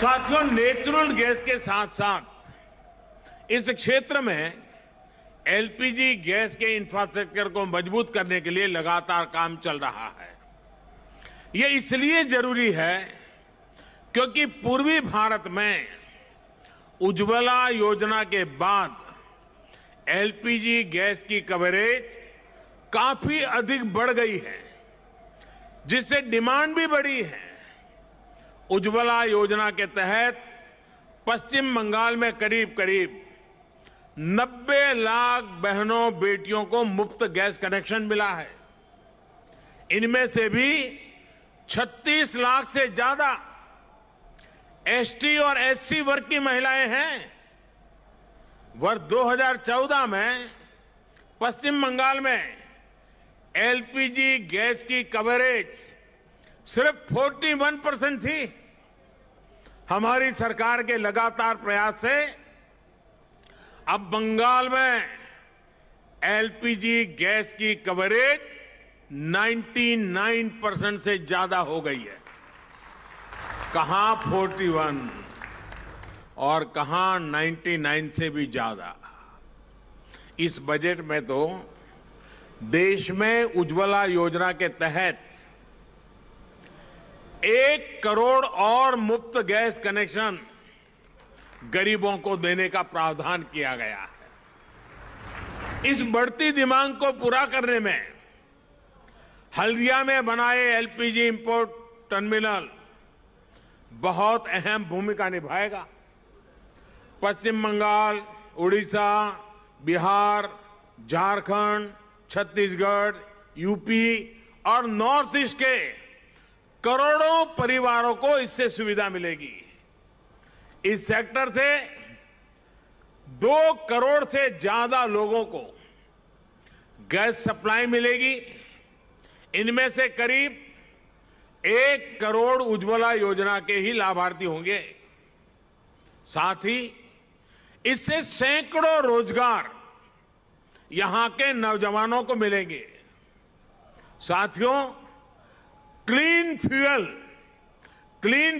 साथियों, natural gas के साथ साथ इस क्षेत्र में एलपीजी गैस के इंफ्रास्ट्रक्चर को मजबूत करने के लिए लगातार काम चल रहा है। यह इसलिए जरूरी है क्योंकि पूर्वी भारत में उज्ज्वला योजना के बाद एलपीजी गैस की कवरेज काफी अधिक बढ़ गई है, जिससे डिमांड भी बढ़ी है। उज्ज्वला योजना के तहत पश्चिम बंगाल में करीब करीब 90 लाख बहनों बेटियों को मुफ्त गैस कनेक्शन मिला है। इनमें से भी 36 लाख से ज्यादा एसटी और एससी वर्ग की महिलाएं हैं। वर्ष 2014 में पश्चिम बंगाल में एलपीजी गैस की कवरेज सिर्फ 41% थी। हमारी सरकार के लगातार प्रयास से अब बंगाल में एलपीजी गैस की कवरेज 99% से ज्यादा हो गई है। कहां 41 और कहां 99 से भी ज्यादा। इस बजट में तो देश में उज्ज्वला योजना के तहत 1 करोड़ और मुफ्त गैस कनेक्शन गरीबों को देने का प्रावधान किया गया है। इस बढ़ती डिमांड को पूरा करने में हल्दिया में बनाए एलपीजी इंपोर्ट टर्मिनल बहुत अहम भूमिका निभाएगा। पश्चिम बंगाल, उड़ीसा, बिहार, झारखंड, छत्तीसगढ़, यूपी और नॉर्थ ईस्ट के करोड़ों परिवारों को इससे सुविधा मिलेगी। इस सेक्टर से 2 करोड़ से ज्यादा लोगों को गैस सप्लाई मिलेगी। इनमें से करीब 1 करोड़ उज्ज्वला योजना के ही लाभार्थी होंगे। साथ ही इससे सैकड़ों रोजगार यहां के नौजवानों को मिलेंगे। साथियों, क्लीन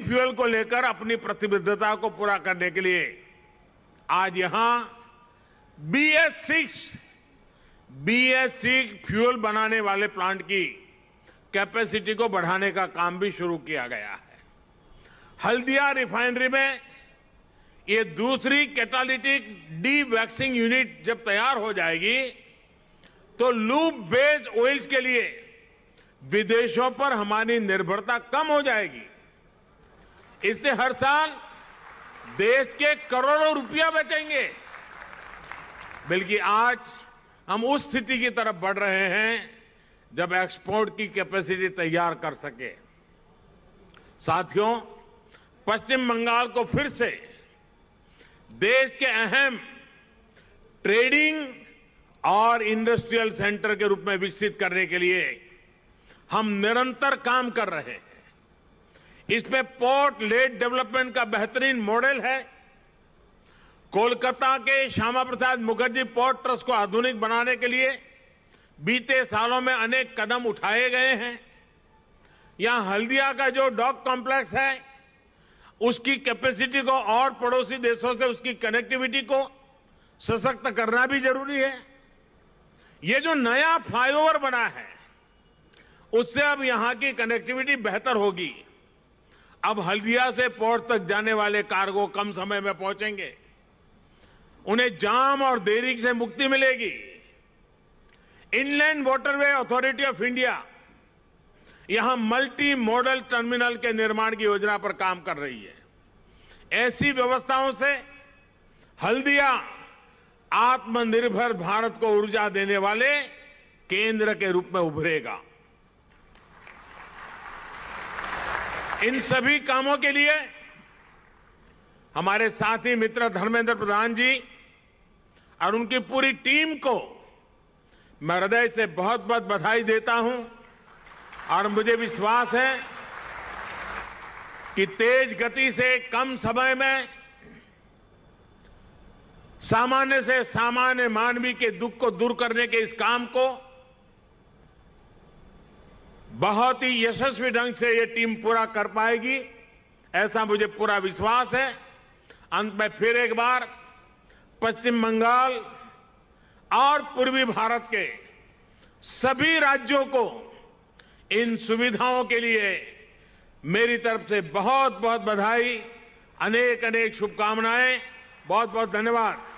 फ्यूल को लेकर अपनी प्रतिबद्धता को पूरा करने के लिए आज यहां BS6 फ्यूल बनाने वाले प्लांट की कैपेसिटी को बढ़ाने का काम भी शुरू किया गया है। हल्दिया रिफाइनरी में ये दूसरी कैटालिटिक डी-वैक्सिंग यूनिट जब तैयार हो जाएगी तो लूप बेस्ड ऑयल्स के लिए विदेशों पर हमारी निर्भरता कम हो जाएगी। इससे हर साल देश के करोड़ों रुपया बचेंगे। बल्कि आज हम उस स्थिति की तरफ बढ़ रहे हैं जब एक्सपोर्ट की कैपेसिटी तैयार कर सके। साथियों, पश्चिम बंगाल को फिर से देश के अहम ट्रेडिंग और इंडस्ट्रियल सेंटर के रूप में विकसित करने के लिए हम निरंतर काम कर रहे हैं। इसमें पोर्ट लेड डेवलपमेंट का बेहतरीन मॉडल है। कोलकाता के श्यामा प्रसाद मुखर्जी पोर्ट ट्रस्ट को आधुनिक बनाने के लिए बीते सालों में अनेक कदम उठाए गए हैं। यहां हल्दिया का जो डॉक कॉम्प्लेक्स है, उसकी कैपेसिटी को और पड़ोसी देशों से उसकी कनेक्टिविटी को सशक्त करना भी जरूरी है। ये जो नया फ्लाईओवर बना है, उससे अब यहां की कनेक्टिविटी बेहतर होगी। अब हल्दिया से पोर्ट तक जाने वाले कार्गो कम समय में पहुंचेंगे। उन्हें जाम और देरी से मुक्ति मिलेगी। Inland waterway authority of India यहां मल्टी मॉडल टर्मिनल के निर्माण की योजना पर काम कर रही है। ऐसी व्यवस्थाओं से हल्दिया आत्मनिर्भर भारत को ऊर्जा देने वाले केंद्र के रूप में उभरेगा। इन सभी कामों के लिए हमारे साथी मित्र धर्मेंद्र प्रधान जी और उनकी पूरी टीम को मैं हृदय से बहुत बहुत बधाई देता हूं। और मुझे विश्वास है कि तेज गति से कम समय में सामान्य से सामान्य मानवीय के दुख को दूर करने के इस काम को बहुत ही यशस्वी ढंग से ये टीम पूरा कर पाएगी, ऐसा मुझे पूरा विश्वास है। अंत में फिर एक बार पश्चिम बंगाल और पूर्वी भारत के सभी राज्यों को इन सुविधाओं के लिए मेरी तरफ से बहुत बहुत बधाई, अनेक अनेक शुभकामनाएं। बहुत बहुत धन्यवाद।